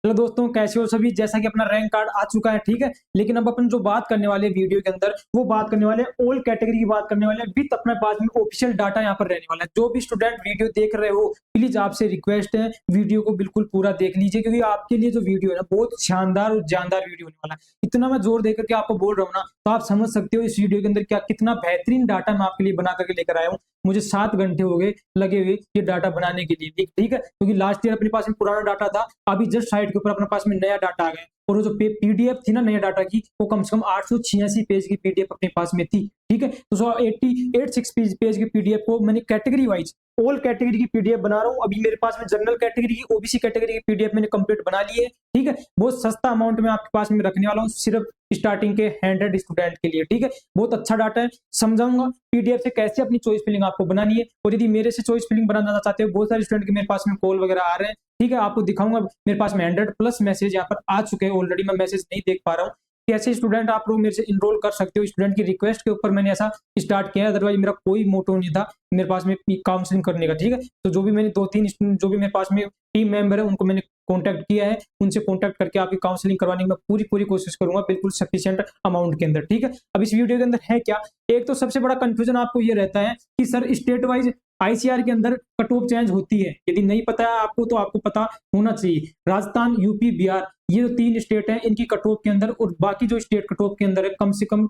Hello दोस्तों, कैसे हो सभी। जैसा कि अपना रैंक कार्ड आ चुका है, ठीक है। लेकिन अब अपन जो बात करने वाले वीडियो के अंदर, वो बात करने वाले ऑल कैटेगरी की बात करने वाले विद अपने पास में ऑफिशियल डाटा यहाँ पर रहने वाला है। जो भी स्टूडेंट वीडियो देख रहे हो, प्लीज आपसे रिक्वेस्ट है, वीडियो को बिल्कुल पूरा देख लीजिए, क्योंकि आपके लिए जो वीडियो है ना, बहुत शानदार और जानदार वीडियो होने वाला है। इतना मैं जोर देकर के आपको बोल रहा हूँ ना, तो आप समझ सकते हो इस वीडियो के अंदर क्या कितना बेहतरीन डाटा मैं आपके लिए बना करके लेकर आया हूँ। मुझे 7 घंटे हो गए लगे हुए ये डाटा बनाने के लिए, ठीक है। क्योंकि लास्ट ईयर अपने पास में पुराना डाटा था, अभी जस्ट साइट के ऊपर अपने पास में नया डाटा आ गया। और वो जो पीडीएफ थी ना नया डाटा की, वो कम से कम 886 पेज की पीडीएफ अपने पास में थी, ठीक है। तो 86 पेज की पीडीएफ को मैंने कैटेगरी वाइज ऑल कैटेगरी की पीडीएफ बना रहा हूँ। अभी मेरे पास में जनरल कैटेगरी की, ओबीसी कैटेगरी की पीडीएफ मैंने कंप्लीट बना ली है, ठीक है। बहुत सस्ता अमाउंट में आपके पास में रखने वाला हूँ, सिर्फ स्टार्टिंग के 100 स्टूडेंट के लिए, ठीक है। बहुत अच्छा डाटा है, समझाऊंगा पीडीएफ से कैसे अपनी चॉइस फिलिंग आपको बनानी है। और यदि मेरे से चॉइस फिलिंग बनाना चाहते हो, बहुत सारे स्टूडेंट के मेरे पास में कॉल वगैरह आ रहे हैं, ठीक है। आपको दिखाऊंगा, मेरे पास में 100+ मैसेज यहाँ पर आ चुके हैं ऑलरेडी। मैं मैसेज नहीं देख पा रहा हूँ। कैसे स्टूडेंट आप लोग मेरे से इनरोल कर सकते हो, स्टूडेंट की रिक्वेस्ट के ऊपर मैंने ऐसा स्टार्ट किया है। अदरवाइज मेरा कोई मोटो नहीं था मेरे पास में काउंसलिंग करने का, ठीक है। तो जो भी मैंने 2-3 जो भी मेरे पास में टीम मेंबर है, उनको मैंने कॉन्टैक्ट किया है, उनसे कॉन्टैक्ट करके आपकी काउंसलिंग करवाने की मैं पूरी कोशिश करूंगा, बिल्कुल सफिशिएंट अमाउंट के अंदर, ठीक है। अब इस वीडियो के अंदर है क्या, एक तो सबसे बड़ा कंफ्यूजन आपको ये रहता है कि सर स्टेट वाइज आईसीआर के अंदर कट ऑफ चेंज होती है। यदि नहीं पता है आपको, तो आपको पता होना चाहिए। राजस्थान, यूपी, बिहार, ये जो 3 स्टेट है, इनकी कट ऑफ के अंदर और बाकी जो स्टेट कट ऑफ के अंदर है, कम से कम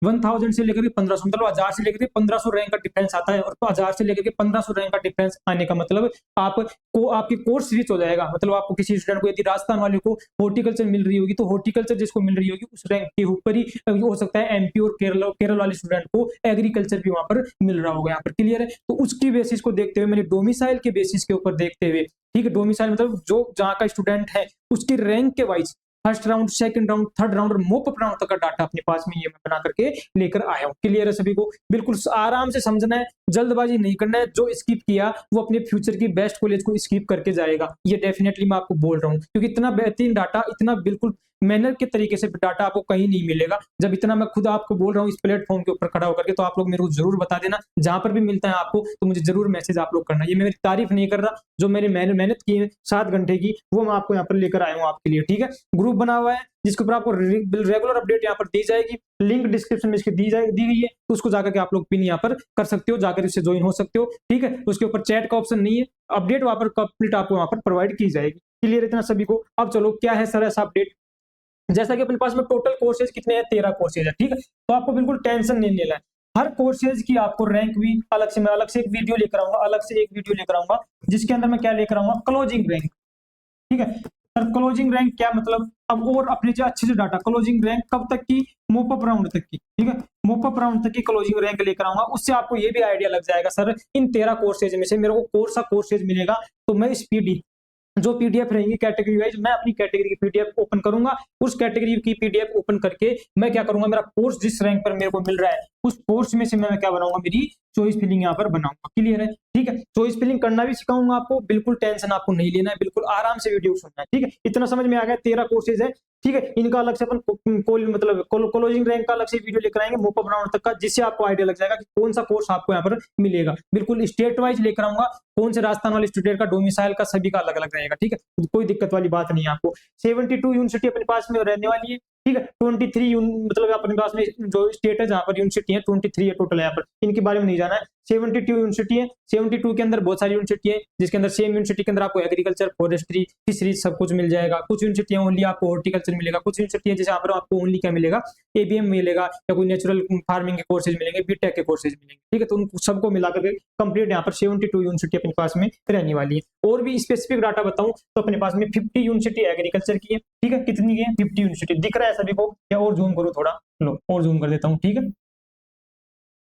1000 से लेकर के 1500, मतलब 1000 से लेकर के 1500 रैंक का डिफरेंस आता है। और 1000 से लेकर के 1500 रैंक का डिफरेंस आने का मतलब आपको आपकी कोर्स स्विच हो जाएगा। मतलब आपको किसी स्टूडेंट को, यदि राजस्थान वाले को हॉर्टिकल्चर मिल रही होगी, तो हॉर्टिकल्चर जिसको मिल रही होगी उस रैंक के ऊपर ही हो सकता है एमपी और केरल वाले स्टूडेंट को एग्रीकल्चर भी वहां पर मिल रहा होगा। यहाँ पर क्लियर है। तो उसकी बेसिस को देखते हुए, मैंने डोमिसाइल के बेसिस के ऊपर देखते हुए, ठीक है, डोमिसाइल मतलब जो जहाँ का स्टूडेंट है उसकी रैंक के wise first round, second round, third round और मोप अप राउंड तक का डाटा अपने पास में ये मैं बना करके लेकर आया हूँ। क्लियर है सभी को। बिल्कुल आराम से समझना है, जल्दबाजी नहीं करना है। जो स्किप किया वो अपने फ्यूचर की बेस्ट कॉलेज को स्किप करके जाएगा, ये डेफिनेटली मैं आपको बोल रहा हूँ। क्योंकि इतना बेहतरीन डाटा, इतना बिल्कुल मैनर के तरीके से डाटा आपको कहीं नहीं मिलेगा। जब इतना मैं खुद आपको बोल रहा हूँ इस प्लेटफॉर्म के ऊपर खड़ा होकर के, तो आप लोग मेरे को जरूर बता देना। जहां पर भी मिलता है आपको, तो मुझे जरूर मैसेज आप लोग करना। ये मेरी तारीफ नहीं कर रहा, जो मैंने मेहनत की है 7 घंटे की, वो मैं आपको यहाँ पर लेकर आया हूँ आपके लिए, ठीक है। ग्रुप बना हुआ है जिसके ऊपर आपको रेगुलर अपडेट यहाँ पर दी जाएगी। लिंक डिस्क्रिप्शन में इसकी दी गई है, तो उसको जाकर के आप लोग पिन यहाँ पर कर सकते हो, जाकर इससे ज्वाइन हो सकते हो, ठीक है। उसके ऊपर चैट का ऑप्शन नहीं है, अपडेट वहां पर कंप्लीट आपको वहां पर प्रोवाइड की जाएगी। क्लियर इतना सभी को। अब चलो, क्या है सर ऐसा अपडेट। जैसा कि अपने पास में टोटल कोर्सेज कितने हैं, 13 कोर्सेज है, ठीक है। तो आपको बिल्कुल टेंशन नहीं लेना है। हर कोर्सेज की आपको रैंक भी अलग से, मैं अलग से एक वीडियो लेकर आऊंगा, जिसके अंदर मैं क्या लेकर आऊंगा, क्लोजिंग रैंक, ठीक है। सर क्लोजिंग रैंक क्या मतलब, अब और अपने जो अच्छे से डाटा, क्लोजिंग रैंक कब तक की, मोप अप राउंड तक की, ठीक है। मोप अप राउंड तक की क्लोजिंग रैंक लेकर आऊंगा। उससे आपको ये भी आइडिया लग जाएगा सर इन 13 कोर्सेज में से मेरे को कौन सा कोर्सेज मिलेगा। तो मैं इस जो पीडीएफ रहेंगी कैटेगरी वाइज, मैं अपनी कैटेगरी की पीडीएफ ओपन करूंगा। उस कैटेगरी की पीडीएफ ओपन करके मैं क्या करूंगा, मेरा कोर्स जिस रैंक पर मेरे को मिल रहा है, उस कोर्स में से मैं क्या बनाऊंगा, मेरी चॉइस फिलिंग यहाँ पर बनाऊंगा। क्लियर है, ठीक है। चॉइस फिलिंग करना भी सिखाऊंगा आपको, बिल्कुल टेंशन आपको नहीं लेना है, बिल्कुल आराम से वीडियो सुनना है, ठीक है। इतना समझ में आ गया। 13 कोर्सेज है, ठीक है। इनका अलग से अपन मतलब क्लोजिंग रैंक का अलग से वीडियो लेकर आएंगे, मोप अप राउंड तक का, जिससे आपको आइडिया लग जाएगा कि कौन सा कोर्स आपको यहाँ पर मिलेगा। बिल्कुल स्टेट वाइज लेकर आऊंगा, कौन से राजस्थान वाले स्टूडेंट का, डोमिसाइल का, सभी का अलग अलग रहेगा, ठीक है। कोई दिक्कत वाली बात नहीं है आपको। 72 यूनिवर्सिटी अपने पास में रहने वाली है, ठीक है। 23 मतलब अपने पास में जो स्टेट है जहां पर यूनिवर्सिटी है, 23 है टोटल यहाँ पर, इनके बारे में नहीं जाना है। 72 यूनिवर्सिटी है, 72 के अंदर बहुत सारी यूनिवर्सिटी है, जिसके अंदर सेम यूनिवर्सिटी के अंदर आपको एग्रीकल्चर, फॉरेस्ट्री, फिशरीज सब कुछ मिल जाएगा। कुछ यूनिवर्सिटियां ओनली आपको हॉर्टिकल्चर मिलेगा, कुछ यूनिवर्सिटी है जैसे यहाँ पर आपको ओनली क्या मिलेगा, एबीएम मिलेगा, या कोई नेचुरल फार्मिंग के कोर्सेज मिलेंगे, बीटेक के कोर्सेज मिलेंगे, ठीक है। तो उन सबको मिलाकर के कंप्लीट यहाँ पर 72 यूनिवर्सिटी अपने पास में रहने वाली है। और भी स्पेसिफिक डाटा बताऊं तो अपने पास में 50 यूनिवर्सिटी एग्रीकल्चर की है, ठीक है। कितनी है, 50 यूनिवर्सिटी। दिख रहा है सभी को, या और जूम करो थोड़ा, लो और जूम कर देता हूँ, ठीक है।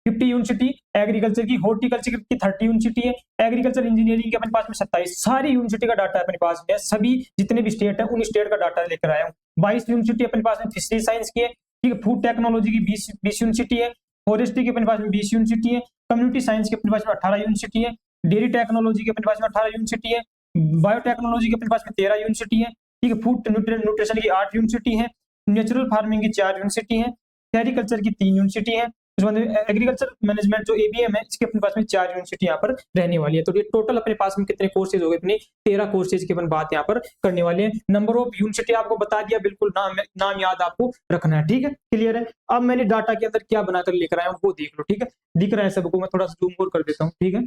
50 यूनिवर्सिटी एग्रीकल्चर की, हॉर्टिकल्चर की 30 यूनिवर्सिटी है, एग्रीकल्चर इंजीनियरिंग के अपने पास में 27, सारी यूनिवर्सिटी का डाटा अपने पास में, सभी जितने भी स्टेट है उन स्टेट का डाटा लेकर आया हूँ। 22 यूनिवर्सिटी अपने पास में फिशरी साइंस की है, ठीक है। फूड टेक्नोलॉजी की 20 यूनिवर्सिटी है, फॉरेस्ट्री के अपने पास में 20 यूनिवर्सिटी है, कम्युनिटी साइंस के अपने पास में 18 यूनिवर्सिटी है, डेयरी टेक्नोलॉजी के अपने पास में 18 यूनिवर्सिटी है, बायोटेक्नोलॉजी के अपने पास में 13 यूनिवर्सिटी है, ठीक है। फूड न्यूट्रिशन की 8 यूनिवर्सिटी है, नेचुरल फार्मिंग की 4 यूनिवर्सिटी है, सेरिकल्चर की 3 यूनिवर्सिटी है, उसके बाद एग्रीकल्चर मैनेजमेंट जो एबीएम है, इसके अपने पास में 4 यूनिवर्सिटी यहाँ पर रहने वाली है। तो ये टोटल अपने पास में कितने कोर्सेज हो गए, अपने 13 कोर्सेज की अपन बात यहाँ पर करने वाले हैं। नंबर ऑफ यूनिवर्सिटी आपको बता दिया, बिल्कुल नाम याद आपको रखना है, ठीक है, क्लियर है। अब मैंने डाटा के अंदर क्या बनाकर लेकर आया हूँ वो देख लो, ठीक है, दिख रहा है सबको, मैं थोड़ा सा जूम और कर देता हूँ, ठीक है।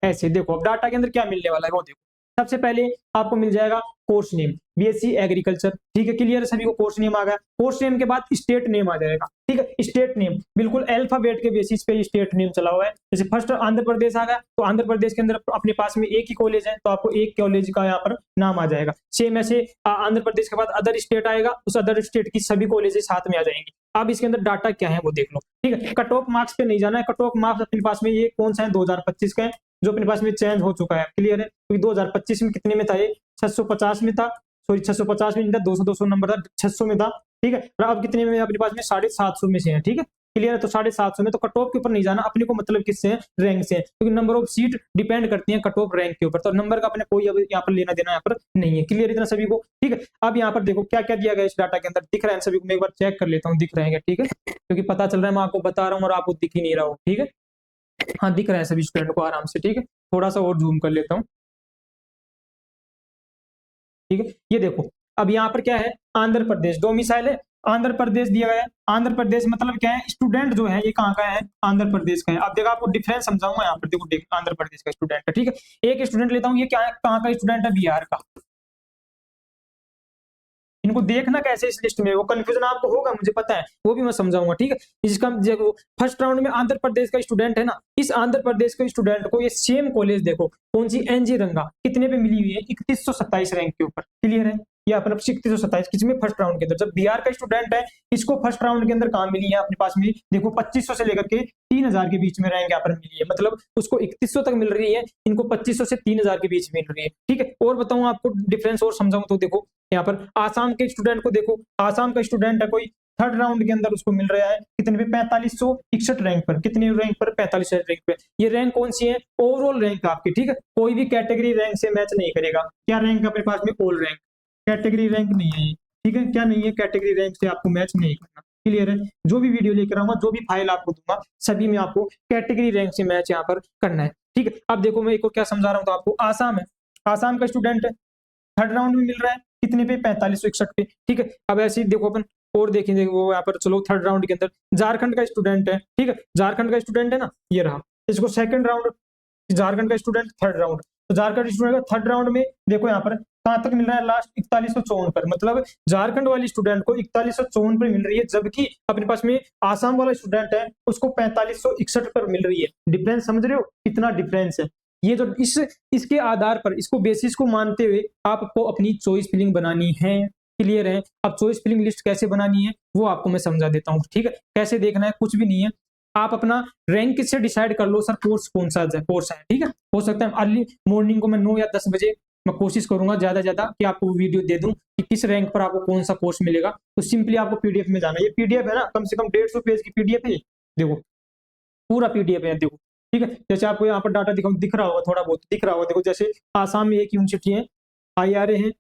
ऐसे देखो अब डाटा के अंदर क्या मिलने वाला है वो देखो। सबसे पहले आपको मिल जाएगा कोर्स नेम, बीएससी एग्रीकल्चर, ठीक है, क्लियर है सभी को। कोर्स नेम आ गया, कोर्स नेम के बाद स्टेट नेम आ जाएगा, ठीक है, स्टेट नेम बिल्कुल अल्फाबेट के बेसिस पे स्टेट नेम चला हुआ है। जैसे फर्स्ट आंध्र प्रदेश आ गया, तो आंध्र प्रदेश के अंदर अपने पास में एक ही कॉलेज है, तो आपको एक कॉलेज का यहाँ पर नाम आ जाएगा। सेम ऐसे आंध्र प्रदेश के बाद अदर स्टेट आएगा, उस अदर स्टेट की सभी कॉलेजेस साथ में आ जाएंगी। अब इसके अंदर डाटा क्या है वो देख लो, ठीक है। कट ऑफ मार्क्स पे नहीं जाना है, कट ऑफ मार्क्स अपने पास में ये कौन सा है, 2025 का है, जो अपने पास में चेंज हो चुका है, क्लियर है। क्योंकि 2025 में कितने में था ये, 650 में था, सॉरी 650 में नहीं था, 200 नंबर था, 600 में था, ठीक है। और अब कितने में अपने पास में 750 में से है, ठीक है, क्लियर है। तो 750 में, तो कट ऑफ के ऊपर नहीं जाना, अपने को मतलब किससे है, रैंक से है, क्योंकि नंबर ऑफ सीट डिपेंड करती है कट ऑफ रैंक के ऊपर। तो नंबर का अपने कोई अब यहाँ पर लेना देना यहाँ पर नहीं है, क्लियर इतना सभी को, ठीक है। अब यहाँ पर देखो क्या क्या दिया गया इस डाटा के अंदर, दिख रहा है सभी को, मैं एक बार चेक कर लेता हूँ दिख रहे हैं, ठीक है, क्योंकि पता चल रहा है मैं आपको बता रहा हूँ और आपको दिख ही नहीं रहा हो, ठीक है। हाँ दिख रहा है सभी स्टूडेंट को आराम से, ठीक है, थोड़ा सा और जूम कर लेता हूँ, ठीक है। ये देखो अब यहाँ पर क्या है, आंध्र प्रदेश डोमिसाइल है, आंध्र प्रदेश दिया गया है। आंध्र प्रदेश मतलब क्या है, स्टूडेंट जो है ये कहाँ का है, आंध्र प्रदेश का है। अब देखो आपको डिफरेंस समझाऊंगा यहाँ पर, देखो आंध्र प्रदेश का स्टूडेंट है, ठीक है। एक स्टूडेंट लेता हूँ, ये क्या है, कहाँ का स्टूडेंट है, बिहार का। इनको देखना कैसे इस लिस्ट में, वो कंफ्यूजन आपको होगा मुझे पता है, वो भी मैं समझाऊंगा, ठीक है। इसका देखो फर्स्ट राउंड में आंध्र प्रदेश का स्टूडेंट है ना, इस आंध्र प्रदेश के स्टूडेंट को ये सेम कॉलेज देखो कौन सी, एनजी रंगा, कितने पे मिली हुई है, 3127 रैंक के ऊपर, क्लियर है। ये अपना 3127 किसमें, फर्स्ट राउंड के अंदर। जब बिहार का स्टूडेंट है, इसको फर्स्ट राउंड के अंदर कहाँ मिली है, अपने पास में देखो 2500 से लेकर के 3000 के बीच में रैंक यहाँ पर मिली है, मतलब उसको 3100 तक मिल रही है, इनको 2500 से 3000 के बीच मिल रही है, ठीक है। और बताऊं आपको डिफरेंस और समझाऊं तो देखो यहाँ पर आसाम के स्टूडेंट को देखो, आसाम का स्टूडेंट है कोई, थर्ड राउंड के अंदर उसको मिल रहा है कितने पे, 4561 रैंक पर, कितने रैंक पर, 45 रैंक पे। ये रैंक कौन सी है, ओवरऑल रैंक आपकी, ठीक है, कोई भी कैटेगरी रैंक से मैच नहीं करेगा। क्या रैंक अपने पास में, ऑल रैंक, कैटेगरी रैंक नहीं है, ठीक है, क्या नहीं है, कैटेगरी रैंक से आपको मैच नहीं करना, क्लियर है। जो भी वीडियो लेकर आऊंगा, जो भी फाइल आपको दूंगा, सभी में आपको कैटेगरी रैंक से मैच यहाँ पर करना है, ठीक है। अब देखो मैं एक और क्या समझा रहा हूँ, तो आपको आसाम है, आसाम का स्टूडेंट है, थर्ड राउंड में मिल रहा है कितने पे, 4561 पे, ठीक है। अब ऐसे ही देखो अपन और देखेंगे वो यहाँ पर, चलो थर्ड राउंड के अंदर झारखंड का स्टूडेंट है, ठीक है, झारखंड का स्टूडेंट है ना, ये रहा, इसको सेकंड राउंड, झारखंड का स्टूडेंट थर्ड राउंड, तो झारखंड स्टूडेंट का थर्ड राउंड में देखो यहाँ पर कहाँ तक मिल रहा है, लास्ट 4154 पर, मतलब झारखंड वाली स्टूडेंट को 4154 पर मिल रही है, जबकि अपने पास में आसाम वाला स्टूडेंट है उसको 4561 पर मिल रही है। डिफरेंस समझ रहे हो, कितना डिफरेंस है। ये जो इसके आधार पर, इसको बेसिस को मानते हुए आपको अपनी चॉइस फिलिंग बनानी है, क्लियर है। अब चॉइस फिलिंग लिस्ट कैसे बनानी है वो आपको मैं समझा देता हूँ, ठीक है। कैसे देखना है, कुछ भी नहीं है, आप अपना रैंक से डिसाइड कर लो, सर कोर्स कौन सा कोर्स है, ठीक है। हो सकता है अर्ली मॉर्निंग को मैं 9 या 10 बजे मैं कोशिश करूंगा ज्यादा ज्यादा कि आपको वीडियो दे दूं कि किस रैंक पर आपको कौन सा कोर्स मिलेगा। तो सिंपली आपको पीडीएफ में जाना है, ये पीडीएफ है ना, कम से कम 150 पेज की पीडीएफ है, देखो पूरा पीडीएफ है, देखो, ठीक है। जैसे आपको यहाँ पर डाटा दिख रहा होगा, थोड़ा बहुत दिख रहा होगा, देखो जैसे आसाम में एक यूनिवर्सिटी है, IRA है,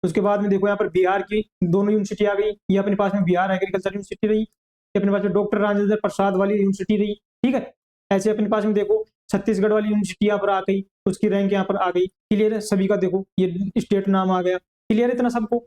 उसके बाद में देखो यहाँ पर बिहार की दोनों यूनिवर्सिटी आ गई, ये अपने पास में बिहार एग्रीकल्चर यूनिवर्सिटी रही, ये अपने पास में डॉक्टर राजेंद्र प्रसाद वाली यूनिवर्सिटी रही, ठीक है। ऐसे अपने पास में देखो छत्तीसगढ़ वाली यूनिवर्सिटी यहाँ पर आ गई, उसकी रैंक यहाँ पर आ गई, क्लियर है सभी का, देखो ये स्टेट नाम आ गया, क्लियर है इतना सबको,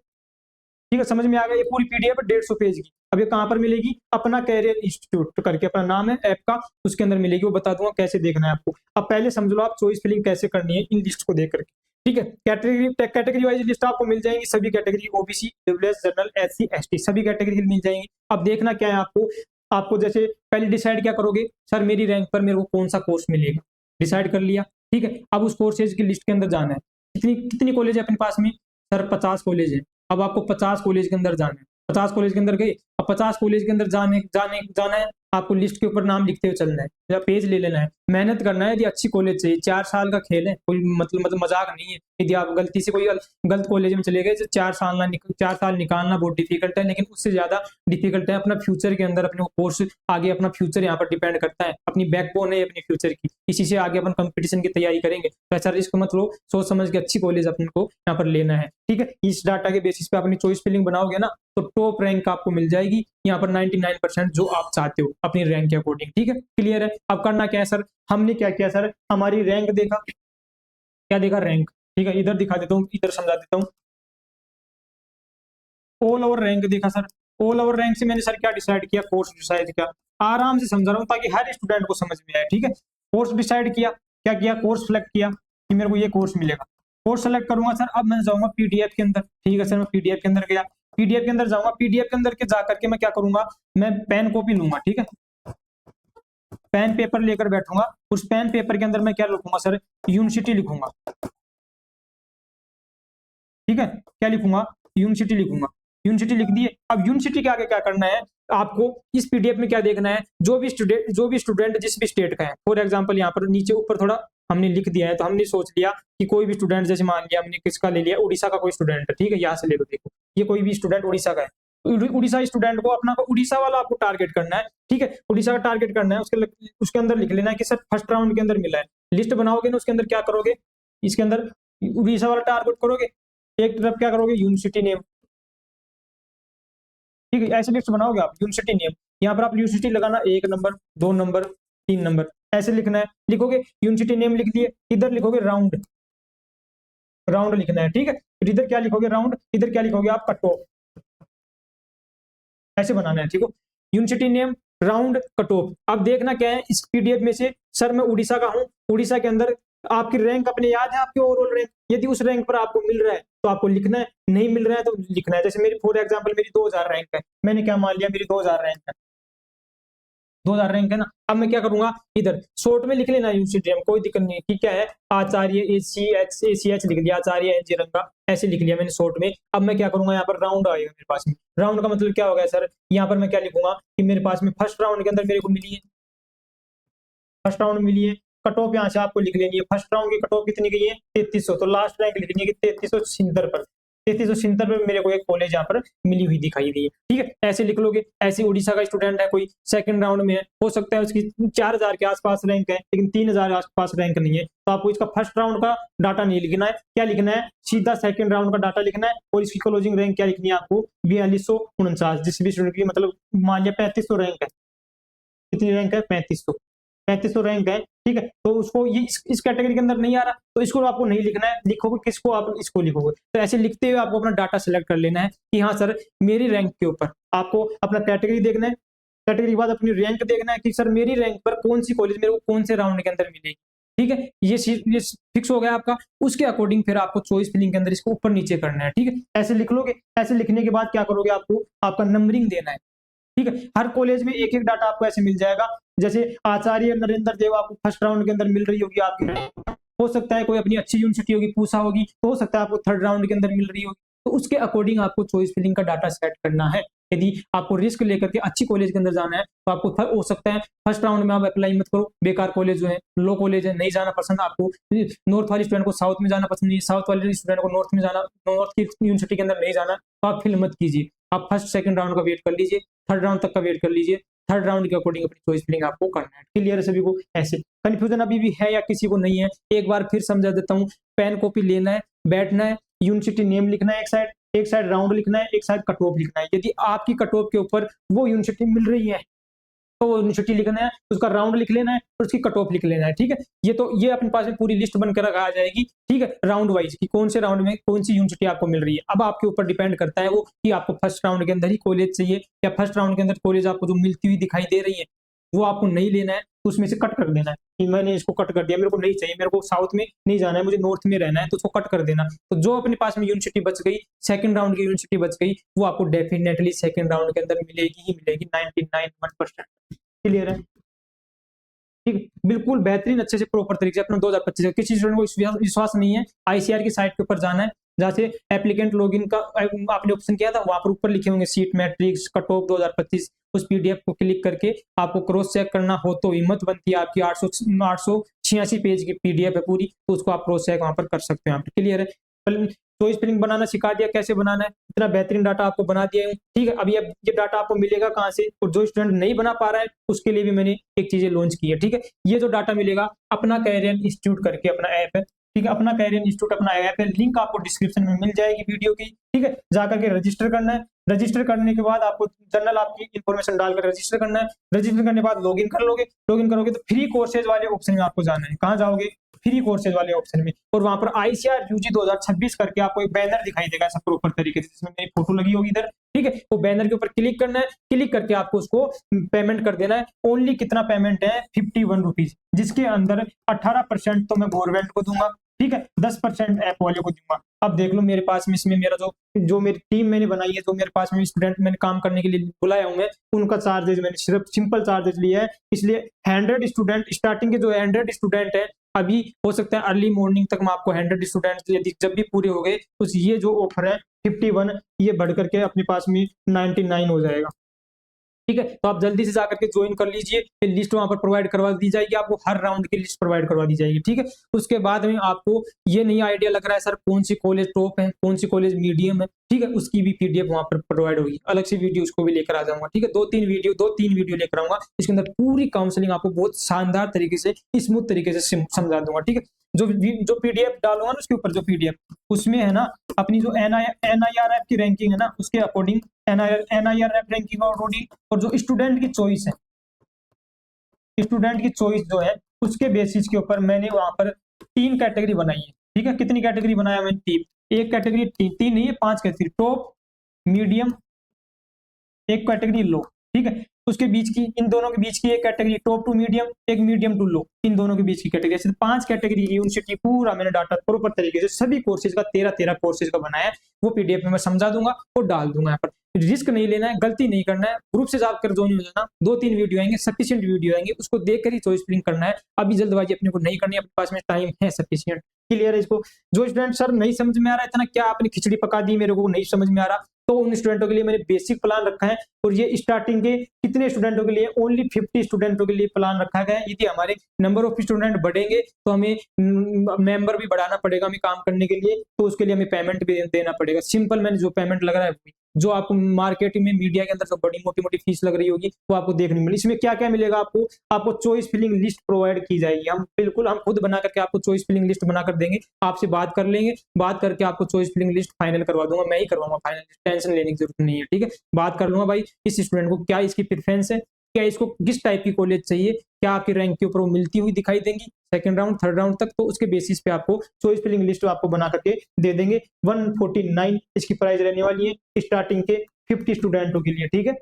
ठीक है, समझ में आ गया। ये पूरी पीडीएफ है 150 पेज की। अब ये कहाँ पर मिलेगी, अपना कैरियर इंस्टीट्यूट करके अपना नाम है ऐप का, उसके अंदर मिलेगी, वो बता दूंगा कैसे देखना है आपको। अब पहले समझ लो आप चॉइस फिलिंग कैसे करनी है इन लिस्ट को देख करके, ठीक है। कैटेगरी वाइज लिस्ट आपको मिल जाएंगी, सभी category, OBC, WS, general, SC, ST, सभी कैटेगरी मिल जाएंगी। अब देखना क्या है आपको, आपको जैसे पहले डिसाइड क्या करोगे, सर मेरी रैंक पर मेरे को कौन सा कोर्स मिलेगा, डिसाइड कर लिया, ठीक है। अब उस कोर्सेज की लिस्ट के अंदर जाना है, कितनी कितनी कॉलेज है अपने पास में, सर 50 कॉलेज है। अब आपको 50 कॉलेज के अंदर जाना है, 50 कॉलेज के अंदर गए, अब 50 कॉलेज के अंदर जाना है, आपको लिस्ट के ऊपर नाम लिखते हुए चलना है या पेज ले लेना है, मेहनत करना है, यदि अच्छी कॉलेज चाहिए, 4 साल का खेल है, कोई मतलब मजाक नहीं है, यदि आप गलती से कोई गलत कॉलेज में चले गए तो 4 साल निकालना बहुत डिफिकल्ट है, लेकिन उससे ज्यादा डिफिकल्ट है अपना फ्यूचर के अंदर अपने कोर्स आगे अपना फ्यूचर यहाँ पर डिपेंड करता है, अपनी बैकबोन है अपने फ्यूचर की, इसी से आगे अपन कंपटीशन की तैयारी करेंगे। तो ऐसा रिस्क मत लो, सोच समझ के अच्छी कॉलेज अपन को यहाँ पर लेना है, ठीक है। इस डाटा के बेसिस पे अपनी चॉइस फिलिंग बनाओगे ना तो टॉप रैंक आपको मिल जाएगी यहाँ पर 99% जो आप चाहते हो अपनी रैंक के अकॉर्डिंग, ठीक है। क्लियर है। अब करना क्या है सर, हमने क्या किया सर, हमारी रैंक देखा, क्या देखा, रैंक, ठीक है। इधर दिखा देता हूँ, इधर समझा देता हूँ, ऑल ओवर रैंक देखा सर। ऑल ओवर रैंक से मैंने सर क्या डिसाइड किया, कोर्स डिसाइड किया, आराम से समझा रहा हूँ ताकि हर स्टूडेंट को समझ में आए, ठीक है। कोर्स डिसाइड किया, क्या किया, कोर्स सेलेक्ट किया कि मेरे को ये कोर्स मिलेगा, कोर्स सेलेक्ट करूंगा सर। अब मैं जाऊंगा पीडीएफ के अंदर, ठीक है सर, मैं पीडीएफ के अंदर गया, पीडीएफ के अंदर जाऊंगा, पीडीएफ के अंदर के जाकर के मैं क्या करूंगा, मैं पेन कॉपी लूंगा, ठीक है, पेन पेपर लेकर बैठूंगा, उस पेन पेपर के अंदर मैं क्या लिखूंगा सर, यूनिवर्सिटी लिखूंगा, ठीक है, क्या लिखूंगा, यूनिवर्सिटी लिखूंगा, यूनिवर्सिटी लिख दिए। अब यूनिवर्सिटी के आगे क्या करना है आपको, इस पीडीएफ में क्या देखना है, जो भी स्टूडेंट जिस भी स्टेट का है, फॉर एग्जांपल यहाँ पर नीचे ऊपर थोड़ा हमने लिख दिया है, तो हमने सोच लिया कि कोई भी स्टूडेंट, जैसे मान लिया हमने किसका ले लिया, उड़ीसा का कोई स्टूडेंट है, ठीक है, यहाँ से ले लो, देखो ये कोई भी स्टूडेंट उड़ीसा का है, उड़ीसा स्टूडेंट को अपना उड़ीसा वाला आपको टारगेट करना है, ठीक है, उड़ीसा का टारगेट करना है, उसके अंदर लिख लेना है कि सर फर्स्ट राउंड के अंदर मिला है, लिस्ट बनाओगे ना उसके अंदर क्या करोगे, इसके अंदर उड़ीसा वाला टारगेट करोगे, एक तरफ क्या करोगे, यूनिवर्सिटी नेम, ठीक है, ऐसे लिस्ट बनाओगे आप, यूनिवर्सिटी नेम, यहाँ पर आप यूनिवर्सिटी लगाना 1 नंबर 2 नंबर 3 नंबर ऐसे लिखना है, लिखोगे यूनिवर्सिटी नेम लिख दिए, इधर लिखोगे राउंड, राउंड लिखना है, ठीक है, फिर इधर क्या लिखोगे, राउंड, इधर क्या लिखोगे आप, कट ऑफ, ऐसे बनाना है, ठीक है, university name round cut off. अब देखना क्या है इस पीडीएफ में से, सर मैं उड़ीसा का हूँ, उड़ीसा के अंदर आपकी रैंक अपने याद है, आपकी ओवरऑल रैंक, यदि उस रैंक पर आपको मिल रहा है तो आपको लिखना है, नहीं मिल रहा है तो लिखना है। जैसे मेरी फॉर एग्जांपल मेरी 2000 रैंक है, मैंने क्या मान लिया, मेरी 2000 रैंक है, 2000 रैंक है ना। अब मैं क्या करूंगा, इधर शॉर्ट में लिख लेना यूनिवर्सिटी में, कोई दिक्कत नहीं है, ठीक है, आचार्य ACH लिख दिया, आचार्य NG रंगा ऐसे लिख लिया मैंने शॉर्ट में। अब मैं क्या करूंगा, यहाँ पर राउंड आएगा मेरे पास में, राउंड का मतलब क्या होगा सर, यहाँ पर मैं क्या लिखूंगा कि मेरे पास में फर्स्ट राउंड के अंदर मेरे को मिली है, फर्स्ट राउंड मिली है, कट ऑफ यहाँ से आपको लिख लेनी है, फर्स्ट राउंड की कट ऑफ कितनी गई है, 3300, तो लास्ट रैंक लिखनी है कि 3370 पर, 3370 पे मेरे को एक कॉलेज यहाँ पर मिली हुई दिखाई दी है, ठीक है, ऐसे लिख लोगे। ऐसे उड़ीसा का स्टूडेंट है कोई, सेकंड राउंड में है, हो सकता है उसकी 4000 के आसपास रैंक है लेकिन 3000 आसपास रैंक नहीं है, तो आपको इसका फर्स्ट राउंड का डाटा नहीं लिखना है, क्या लिखना है, सीधा सेकंड राउंड का डाटा लिखना है, और इसकी क्लोजिंग रैंक क्या लिखनी है आपको, 4249, जिस भी स्टूडेंट की मतलब मान लिया 3500 रैंक है, कितनी रैंक है, 3500 रैंक है, ठीक है, तो उसको ये इस कैटेगरी के अंदर नहीं आ रहा तो इसको आपको नहीं लिखना है, लिखोगे किसको, आप इसको लिखोगे। तो ऐसे लिखते हुए आपको अपना डाटा सेलेक्ट कर लेना है कि हाँ सर मेरी रैंक के ऊपर आपको अपना कैटेगरी देखना है, कैटेगरी के बाद अपनी रैंक देखना है कि सर मेरी रैंक पर कौन सी कॉलेज मेरे को कौन से राउंड के अंदर मिलेगी, ठीक है, ये फिक्स हो गया आपका। उसके अकॉर्डिंग फिर आपको चॉइस फिलिंग के अंदर इसको ऊपर नीचे करना है, ठीक है, ऐसे लिख लोगे। ऐसे लिखने के बाद क्या करोगे, आपको आपका नंबरिंग देना है, ठीक है, हर कॉलेज में एक एक डाटा आपको ऐसे मिल जाएगा। जैसे आचार्य नरेंद्र देव आपको फर्स्ट राउंड के अंदर मिल रही होगी आपकी, हो सकता है कोई अपनी अच्छी यूनिवर्सिटी होगी, पूसा होगी, तो हो सकता है आपको थर्ड राउंड के अंदर मिल रही होगी, तो उसके अकॉर्डिंग आपको चॉइस फिलिंग का डाटा सेट करना है। यदि आपको रिस्क लेकर के अच्छी कॉलेज के अंदर जाना है तो आपको हो सकता है फर्स्ट राउंड में आप अप्लाई मत करो, बेकार कॉलेज जो है, लो कॉलेज है, नहीं जाना पसंद आपको, नॉर्थ वाले स्टूडेंट को साउथ में जाना पसंद नहीं, साउथ वाले स्टूडेंट को नॉर्थ में जाना, नॉर्थ की यूनिवर्सिटी के अंदर नहीं जाना, तो आप फिल मत कीजिए, आप फर्स्ट सेकंड राउंड का वेट कर लीजिए, थर्ड राउंड तक का वेट कर लीजिए, थर्ड राउंड के अकॉर्डिंग अपनी चॉइस फिलिंग आपको करना है। क्लियर है सभी को। ऐसे कंफ्यूजन अभी भी है या किसी को नहीं है, एक बार फिर समझा देता हूँ। पेन कॉपी लेना है, बैठना है, यूनिवर्सिटी नेम लिखना है, एक साइड राउंड लिखना है, एक साइड कट ऑफ लिखना है। यदि आपकी कट ऑफ के ऊपर वो यूनिवर्सिटी मिल रही है तो वो यूनिवर्सिटी लिखना है, उसका राउंड लिख लेना है और उसकी कट ऑफ लिख लेना है, ठीक है। ये अपने पास में पूरी लिस्ट बनकर रखा आ जाएगी, ठीक है, राउंड वाइज कि कौन से राउंड में कौन सी यूनिवर्सिटी आपको मिल रही है। अब आपके ऊपर डिपेंड करता है वो कि आपको फर्स्ट राउंड के अंदर ही कॉलेज चाहिए या फर्स्ट राउंड के अंदर कॉलेज आपको जो मिलती हुई दिखाई दे रही है वो आपको नहीं लेना है, तो उसमें से कट कर देना है कि मैंने इसको कट कर दिया, मेरे को नहीं चाहिए, मेरे को साउथ में नहीं जाना है, मुझे नॉर्थ में रहना है, तो उसको कट कर देना। तो जो अपने पास में यूनिवर्सिटी बच गई, सेकंड राउंड की यूनिवर्सिटी बच गई, वो आपको डेफिनेटली सेकंड राउंड के अंदर मिलेगी ही मिलेगी, 99.1%। क्लियर है, ठीक है, बिल्कुल बेहतरीन अच्छे से प्रॉपर तरीके से अपना 2025 किसी स्टूडेंट को विश्वास नहीं है, आईसीआर की साइट के ऊपर जाना है, जहाँ से एप्लीकेंट लॉगिन का आपने ऑप्शन किया था, वहां पर ऊपर लिखे होंगे सीट मैट्रिक्स कट ऑफ 2025, उस पीडीएफ को क्लिक करके आपको क्रॉस चेक करना हो तो हिम्मत बनती है आपकी 800 86 पेज की पीडीएफ है पूरी, तो उसको आप क्रॉस चेक वहाँ पर कर सकते हो। यहाँ पर क्लियर है। चॉइस फिलिंग बनाना सिखा दिया, कैसे बनाना है, इतना बेहतरीन डाटा आपको बना दिया हूँ, ठीक है। अभी अब ये डाटा आपको मिलेगा कहाँ से, और जो स्टूडेंट नहीं बना पा रहा है उसके लिए भी मैंने एक चीजें लॉन्च की है, ठीक है। ये जो डाटा मिलेगा अपना कैरियर इंस्टीट्यूट करके अपना ऐप है, ठीक है। अपना कैरियर इंस्टीट्यूट अपना ऐप है, लिंक आपको डिस्क्रिप्शन में मिल जाएगी वीडियो की, ठीक है। जाकर के रजिस्टर करना है। रजिस्टर करने के बाद आपको जनरल आपकी इन्फॉर्मेशन डालकर रजिस्टर करना है। रजिस्टर करने के बाद लॉगिन कर लोगे, लॉगिन करोगे तो फ्री कोर्सेज वाले ऑप्शन में आपको जाना है। कहाँ जाओगे, फ्री कोर्सेज वाले ऑप्शन में, और वहां पर आईसीआर यूजी 2026 करके आपको एक बैनर दिखाई देगा ऐसा प्रॉपर तरीके से, जिसमें मेरी फोटो लगी होगी इधर, ठीक है। वो बैनर के ऊपर क्लिक करना है, क्लिक करके आपको उसको पेमेंट कर देना है। ओनली कितना पेमेंट है, 51 रुपीज, जिसके अंदर 18% तो मैं गवर्नमेंट को दूंगा, ठीक है, 10% ऐप वाले को दूंगा। अब देख लो मेरे पास में इसमें मेरा जो मेरी टीम मैंने बनाई है, जो मेरे पास में स्टूडेंट मैंने काम करने के लिए बुलाया हूँ मैं, उनका चार्जेज मैंने सिर्फ सिंपल चार्जेज लिया है। इसलिए 100 स्टूडेंट, स्टार्टिंग के जो 100 स्टूडेंट है, अभी हो सकता है अर्ली मॉर्निंग तक मैं आपको 100 स्टूडेंट यदि जब भी पूरे हो गए तो ये जो ऑफर है 51, ये बढ़ करके अपने पास में 99 हो जाएगा, ठीक है। तो आप जल्दी से जाकर के ज्वाइन कर लीजिए। लिस्ट वहां पर प्रोवाइड करवा दी जाएगी, आपको हर राउंड की लिस्ट प्रोवाइड करवा दी जाएगी, ठीक है। उसके बाद में आपको ये नहीं आइडिया लग रहा है सर कौन सी कॉलेज टॉप है, कौन सी कॉलेज मीडियम है, ठीक है, उसकी भी पीडीएफ वहां पर प्रोवाइड होगी, अलग से वीडियो उसको भी लेकर आ जाऊंगा, ठीक है। दो तीन वीडियो लेकर आऊंगा, इसके अंदर पूरी काउंसलिंग आपको बहुत शानदार तरीके से, स्मूथ तरीके से समझा दूंगा, ठीक है। जो पीडीएफ डालूंगा ना उसके ऊपर जो पीडीएफ, उसमें है ना अपनी जो एनआईआरएफ की रैंकिंग है ना, उसके अकॉर्डिंग एनआईआरएफ रैंकिंग और जो स्टूडेंट की चॉइस है, स्टूडेंट की चॉइस जो है उसके बेसिस के ऊपर मैंने वहां पर 3 कैटेगरी बनाई है, ठीक है। कितनी कैटेगरी बनाया मैंने, 3। एक कैटेगरी तीन नहीं है, 5 कैटेगरी, टॉप, मीडियम, एक कैटेगरी लो, ठीक है। उसके बीच की, इन दोनों के बीच की एक कैटेगरी टॉप टू मीडियम, एक मीडियम टू लो, इन दोनों के बीच की कैटेगरी, ऐसे 5 कैटेगरी यूनिवर्सिटी पूरा मैंने डाटा प्रॉपर तरीके से सभी कोर्सेज का 13 कोर्सेज का बनाया है। वो पीडीएफ में मैं समझा दूंगा और डाल दूंगा। यहाँ पर रिस्क नहीं लेना है, गलती नहीं करना है, ग्रुप से जाकर ज्वाइन हो जाना। 2-3 वीडियो आएंगे, सफिशिएंट वीडियो आएंगे, उसको देखकर ही चॉइस फिलिंग करना है। अभी जल्दबाजी अपने को नहीं करनी, अपने पास में टाइम है सफिशिएंट, क्लियर है। इसको जो स्टूडेंट सर नहीं समझ में आ रहा है, इतना क्या आपने खिचड़ी पका दी मेरे को नहीं समझ में आ रहा, तो उन स्टूडेंटों के लिए मैंने बेसिक प्लान रखा है। और ये स्टार्टिंग के कितने स्टूडेंटों के लिए, ओनली 50 स्टूडेंटों के लिए प्लान रखा गया है। यदि हमारे नंबर ऑफ स्टूडेंट बढ़ेंगे तो हमें मेंबर भी बढ़ाना पड़ेगा हमें काम करने के लिए, तो उसके लिए हमें पेमेंट भी देना पड़ेगा। सिंपल मैंने जो पेमेंट लग रहा है, जो आपको मार्केट में मीडिया के अंदर जो बड़ी मोटी मोटी फीस लग रही होगी वो आपको देखने मिली। इसमें क्या क्या मिलेगा आपको चॉइस फिलिंग लिस्ट प्रोवाइड की जाएगी। हम खुद बना करके आपको चॉइस फिलिंग लिस्ट बनाकर देंगे, आपसे बात कर लेंगे, बात करके आपको चॉइस फिलिंग लिस्ट फाइनल करवा दूंगा, मैं ही करवाऊंगा फाइनल, टेंशन लेने की जरूरत नहीं है, ठीक है। बात कर लूंगा भाई इस स्टूडेंट को क्या इसकी प्रेफरेंस है, क्या इसको किस टाइप की कॉलेज चाहिए, क्या आपकी रैंक के ऊपर वो मिलती हुई दिखाई देंगी सेकंड राउंड थर्ड राउंड तक, तो उसके बेसिस पे आपको चॉइस फिलिंग लिस्ट आपको बना करके दे देंगे। 149 इसकी प्राइस रहने वाली है स्टार्टिंग के 50 स्टूडेंटों के लिए, ठीक है।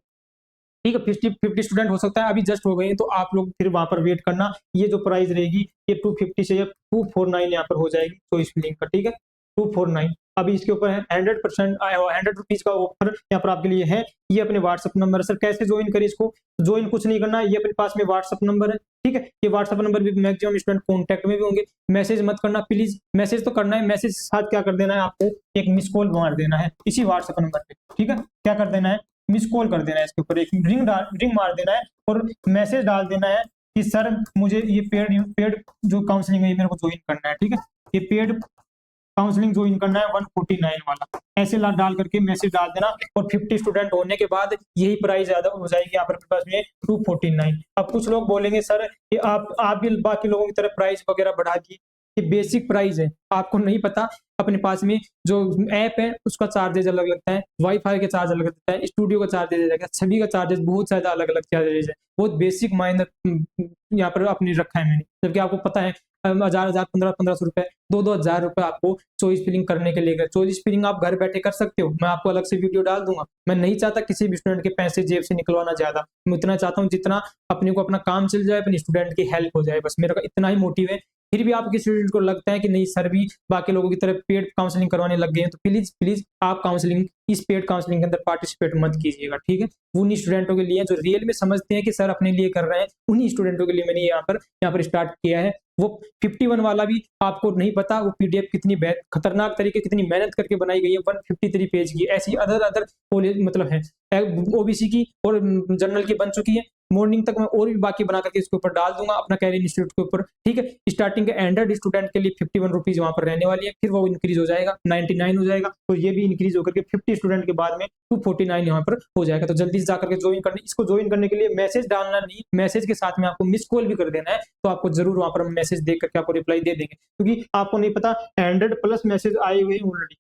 ठीक है, 50 स्टूडेंट हो सकता है अभी जस्ट हो गए हैं, तो आप लोग फिर वहां पर वेट करना। ये जो प्राइस रहेगी ये 250 से 249 यहाँ पर हो जाएगी चॉइस फिलिंग का, ठीक है, 249। अभी इसके ऊपर 100% 100 रुपीज का ऑफर यहाँ पर आपके लिए है। ये अपने व्हाट्सअप नंबर है सर, कैसे ज्वाइन करें इसको, ज्वाइन कुछ नहीं करना, ये अपने पास में व्हाट्सअप नंबर है, ठीक है। ये व्हाट्सअप नंबर भी मैक्सिमम स्टूडेंट कॉन्टैक्ट में भी होंगे। मैसेज मत करना प्लीज, मैसेज तो करना है, मैसेज साथ क्या कर देना है, आपको एक मिस कॉल मार देना है इसी व्हाट्सअप नंबर पे, ठीक है। क्या कर देना है, मिस कॉल कर देना है, इसके ऊपर एक रिंग मार देना है और मैसेज डाल देना है कि सर मुझे ये पेड जो काउंसलिंग है ये मेरे को ज्वाइन करना है, ठीक है। ये पेड काउंसलिंग ज्वाइन करना है 149 वाला, ऐसे डाल करके मैसेज डाल देना। और 50 स्टूडेंट होने के बाद यही प्राइस ज्यादा हो जाएगी यहाँ पर पास में 249। अब कुछ लोग बोलेंगे सर कि आप भी बाकी लोगों की तरह प्राइस वगैरह बढ़ा दिए, ये बेसिक प्राइस है, आपको नहीं पता। अपने पास में जो ऐप है उसका चार्जेज अलग लगता है, वाईफाई का चार्ज अलग लगता है, स्टूडियो का चार्जेज अलग है, सभी का चार्जेस बहुत ज्यादा अलग अलग चार्जेज है। बहुत बेसिक माइनर यहाँ पर अपनी रखा है मैंने, जबकि आपको पता है 1000 1500 रुपए 2000 रुपए आपको चॉइस फिलिंग करने के लिए। चॉइस फिलिंग आप घर बैठे कर सकते हो, मैं आपको अलग से वीडियो डाल दूंगा। मैं नहीं चाहता किसी भी स्टूडेंट के पैसे जेब से निकलवाना ज्यादा, मैं उतना चाहता हूँ जितना अपने को अपना काम चल जाए, अपने स्टूडेंट की हेल्प हो जाए, बस मेरा इतना ही मोटिव है। फिर भी आपके स्टूडेंट को लगता है कि नहीं सर भी बाकी लोगों की तरह पेड काउंसलिंग करवाने लग गए हैं, तो प्लीज आप काउंसलिंग इस पेड काउंसलिंग के अंदर पार्टिसिपेट मत कीजिएगा, ठीक है। उन्हीं स्टूडेंटों के लिए जो रियल में समझते हैं कि सर अपने लिए कर रहे हैं, उन्हीं स्टूडेंटों के लिए मैंने यहाँ पर स्टार्ट किया है। वो 51 वाला भी आपको नहीं पता वो पीडीएफ कितनी खतरनाक तरीके कितनी मेहनत करके बनाई गई है, 153 पेज की। ऐसी अदर कॉलेज मतलब है ओबीसी की और जनरल की बन चुकी है, मॉर्निंग तक मैं और भी बाकी बना करके इसके ऊपर डाल दूंगा अपना कैरियर इंस्टीट्यूट के ऊपर, ठीक है। स्टार्टिंग के 100 स्टूडेंट के लिए 51 रुपीज वहां पर रहने वाली है, फिर वो इंक्रीज हो जाएगा 99 हो जाएगा, तो ये भी इंक्रीज होकर के 50 स्टूडेंट के बाद में 249 यहाँ पर हो जाएगा। तो जल्दी से जाकर के ज्वाइन करने, इसको ज्वाइन करने के लिए मैसेज डालना नहीं, मैसेज के साथ में आपको मिस कॉल भी कर देना है, तो आपको जरूर वहां पर मैसेज देख करके आपको रिप्लाई दे देंगे, क्योंकि आपको नहीं पता 100+ मैसेज आए हुए हैं ऑलरेडी।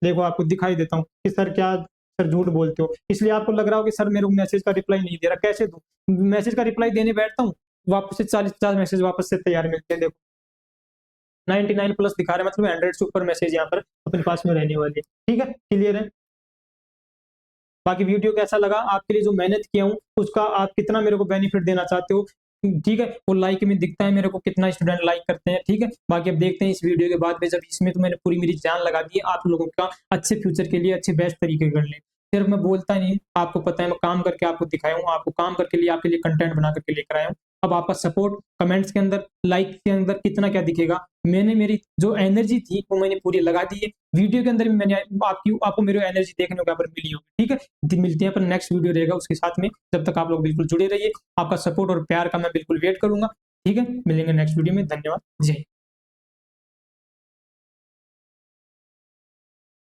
देखो आपको दिखाई देता हूँ कि सर क्या सर झूठ बोलते हो, इसलिए आपको लग रहा हो कि सर मेरे को मैसेज का रिप्लाई नहीं दे रहा, कैसे दूं? मैसेज का रिप्लाई देने बैठता हूँ, वापस से 40-50 मैसेज वापस से तैयार मिलते हैं। देखो 99+ दिखा रहा है, मतलब 100 से ऊपर मैसेज यहाँ पर अपने पास में रहने वाले, ठीक है, क्लियर है। बाकी वीडियो कैसा लगा, आपके लिए जो मेहनत किया हूँ उसका आप कितना मेरे को बेनिफिट देना चाहते हो, ठीक है, वो लाइक में दिखता है मेरे को कितना स्टूडेंट लाइक करते हैं, ठीक है। बाकी अब देखते हैं इस वीडियो के बाद में, जब इसमें तो मैंने पूरी मेरी जान लगा दी है आप लोगों का अच्छे फ्यूचर के लिए अच्छे बेस्ट तरीके कर ले। सिर्फ मैं बोलता नहीं, आपको पता है मैं काम करके आपको दिखाया हूँ, आपको काम करके लिए आपके लिए कंटेंट बना करके लेकर आया हूँ। अब आपका सपोर्ट कमेंट्स के अंदर, लाइक के अंदर कितना क्या दिखेगा, मैंने मेरी जो एनर्जी थी वो मैंने पूरी लगा दी है वीडियो के अंदर भी, मैंने आपको मेरी एनर्जी देखने को यहाँ पर मिली होगी, ठीक है। मिलते हैं पर नेक्स्ट वीडियो रहेगा उसके साथ में, जब तक आप लोग बिल्कुल जुड़े रहिए, आपका सपोर्ट और प्यार का मैं बिल्कुल वेट करूंगा, ठीक है। मिलेंगे नेक्स्ट वीडियो में, धन्यवाद, जय हिंद।